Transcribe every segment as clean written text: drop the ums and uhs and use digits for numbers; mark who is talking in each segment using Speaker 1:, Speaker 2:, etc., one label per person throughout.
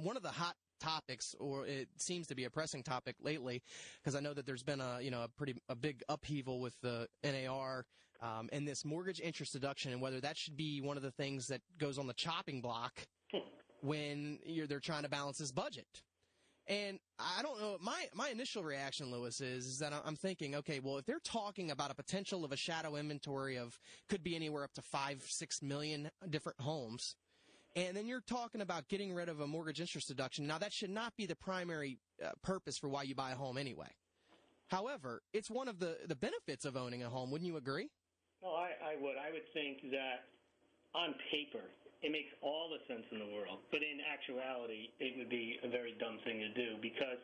Speaker 1: one of the hot topics, or it seems to be a pressing topic lately, because I know that there's been a big upheaval with the NAR and this mortgage interest deduction, and whether that should be one of the things that goes on the chopping block when they're trying to balance this budget. And I don't know, my initial reaction, Lewis, is that I'm thinking, okay, well, if they're talking about a potential of a shadow inventory of could be anywhere up to 5-6 million different homes, and then you're talking about getting rid of a mortgage interest deduction. Now, that should not be the primary purpose for why you buy a home anyway. However, it's one of the benefits of owning a home. Wouldn't you agree?
Speaker 2: No, I would. I would think that on paper, it makes all the sense in the world. But in actuality, it would be a very dumb thing to do because,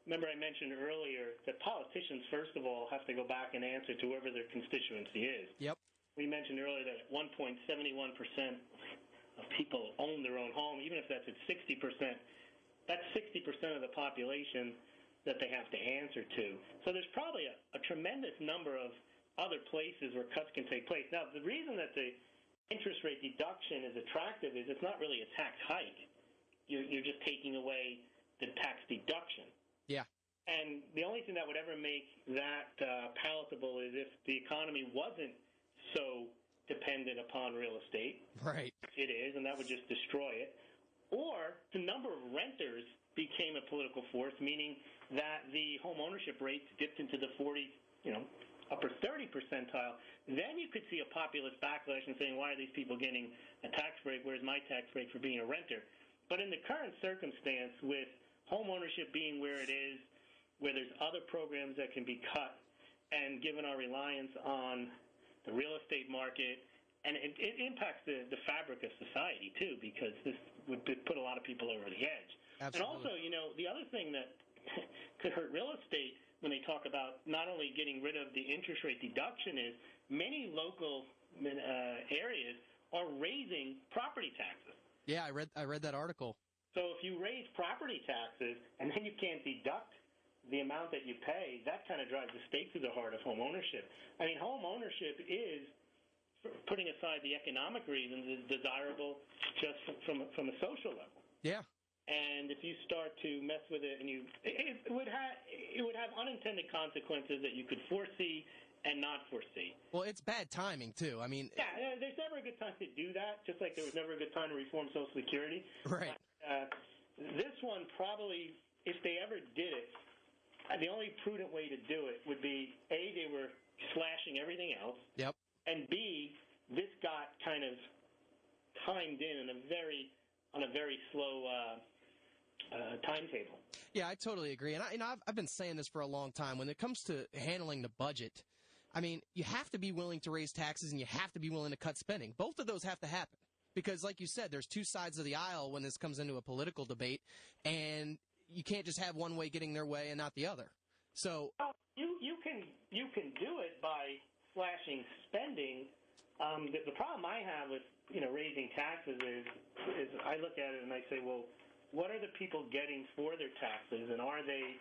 Speaker 2: remember I mentioned earlier that politicians, first of all, have to go back and answer to whoever their constituency is.
Speaker 1: Yep.
Speaker 2: We mentioned earlier that at one point, 71% of people own their own home, even if that's at 60%, that's 60% of the population that they have to answer to. So there's probably a tremendous number of other places where cuts can take place. Now, the reason that the interest rate deduction is attractive is it's not really a tax hike. You're just taking away the tax deduction.
Speaker 1: Yeah.
Speaker 2: And the only thing that would ever make that palatable is if the economy wasn't so dependent upon real estate.
Speaker 1: Right.
Speaker 2: It is, and that would just destroy it. Or the number of renters became a political force, meaning that the home ownership rates dipped into the 40, upper 30 percentile. Then you could see a populist backlash and saying, why are these people getting a tax break? Where's my tax break for being a renter? But in the current circumstance, with home ownership being where it is, where there's other programs that can be cut, and given our reliance on the real estate market, and it impacts the fabric of society, too, because this would put a lot of people over the edge.
Speaker 1: Absolutely.
Speaker 2: And also, the other thing that could hurt real estate when they talk about not only getting rid of the interest rate deduction is many local areas are raising property taxes.
Speaker 1: Yeah, I read that article.
Speaker 2: So if you raise property taxes and then you can't deduct the amount that you pay, that kind of drives the stake through the heart of home ownership. I mean, home ownership is, putting aside the economic reasons, is desirable just from a social level.
Speaker 1: Yeah.
Speaker 2: And if you start to mess with it, and it would have unintended consequences that you could foresee and not foresee.
Speaker 1: Well, it's bad timing too. I mean,
Speaker 2: yeah, there's never a good time to do that. Just like there was never a good time to reform Social Security.
Speaker 1: Right.
Speaker 2: This one probably, if they ever did it, the only prudent way to do it would be A, they were slashing everything else.
Speaker 1: Yep.
Speaker 2: And B, this got kind of timed in on a very slow timetable.
Speaker 1: Yeah, I totally agree. And I've been saying this for a long time. When it comes to handling the budget, I mean, you have to be willing to raise taxes and you have to be willing to cut spending. Both of those have to happen. Because like you said, there's two sides of the aisle when this comes into a political debate, and you can't just have one way getting their way and not the other. So
Speaker 2: you can do it by slashing spending. The problem I have with raising taxes is I look at it and I say, well, what are the people getting for their taxes, and are they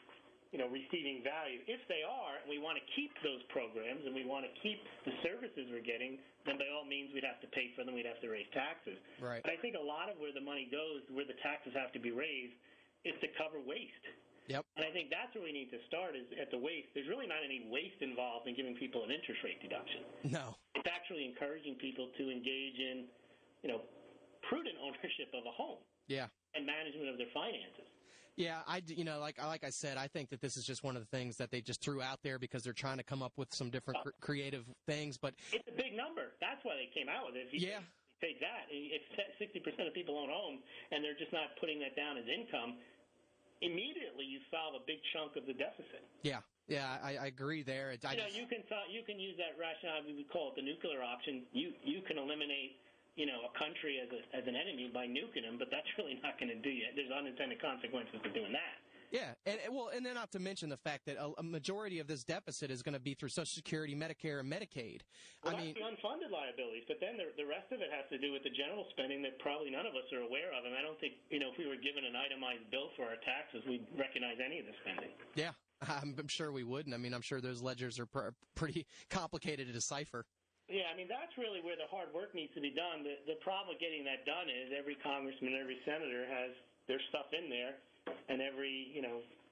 Speaker 2: receiving value? If they are, and we want to keep those programs and we want to keep the services we're getting, then by all means we'd have to pay for them. We'd have to raise taxes.
Speaker 1: Right.
Speaker 2: But I think a lot of where the money goes, where the taxes have to be raised, is to cover waste.
Speaker 1: Yep.
Speaker 2: And I think that's where we need to start, is at the waste. There's really not any waste involved in giving people an interest rate deduction.
Speaker 1: No.
Speaker 2: It's actually encouraging people to engage in, prudent ownership of a home.
Speaker 1: Yeah.
Speaker 2: And management of their finances.
Speaker 1: Yeah, like I said, I think that this is just one of the things that they just threw out there because they're trying to come up with some different creative things. But
Speaker 2: it's a big number. That's why they came out with it. If you take that, if 60% of people own homes and they're just not putting that down as income, immediately you solve a big chunk of the deficit.
Speaker 1: Yeah, I agree there.
Speaker 2: You can use that rationale. We would call it the nuclear option. You can eliminate a country as an enemy by nuking them, but that's really not going to do you. There's unintended consequences for doing that.
Speaker 1: Yeah, and then not to mention the fact that a majority of this deficit is going to be through Social Security, Medicare, and Medicaid.
Speaker 2: Well, that's the unfunded liabilities, but then the rest of it has to do with the general spending that probably none of us are aware of, and I don't think, if we were given an itemized bill for our taxes, we'd recognize any of the spending.
Speaker 1: Yeah, I'm sure we wouldn't. I mean, I'm sure those ledgers are pretty complicated to decipher.
Speaker 2: Yeah, I mean, that's really where the hard work needs to be done. The problem with getting that done is every congressman, every senator has there's stuff in there, and every,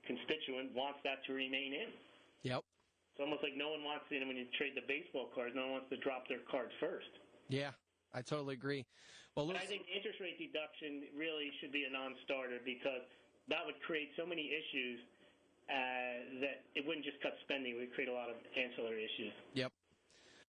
Speaker 2: constituent wants that to remain in.
Speaker 1: Yep.
Speaker 2: It's almost like no one wants, when you trade the baseball cards, no one wants to drop their cards first.
Speaker 1: Yeah, I totally agree. Well,
Speaker 2: I think interest rate deduction really should be a non-starter because that would create so many issues that it wouldn't just cut spending. It would create a lot of ancillary issues.
Speaker 1: Yep.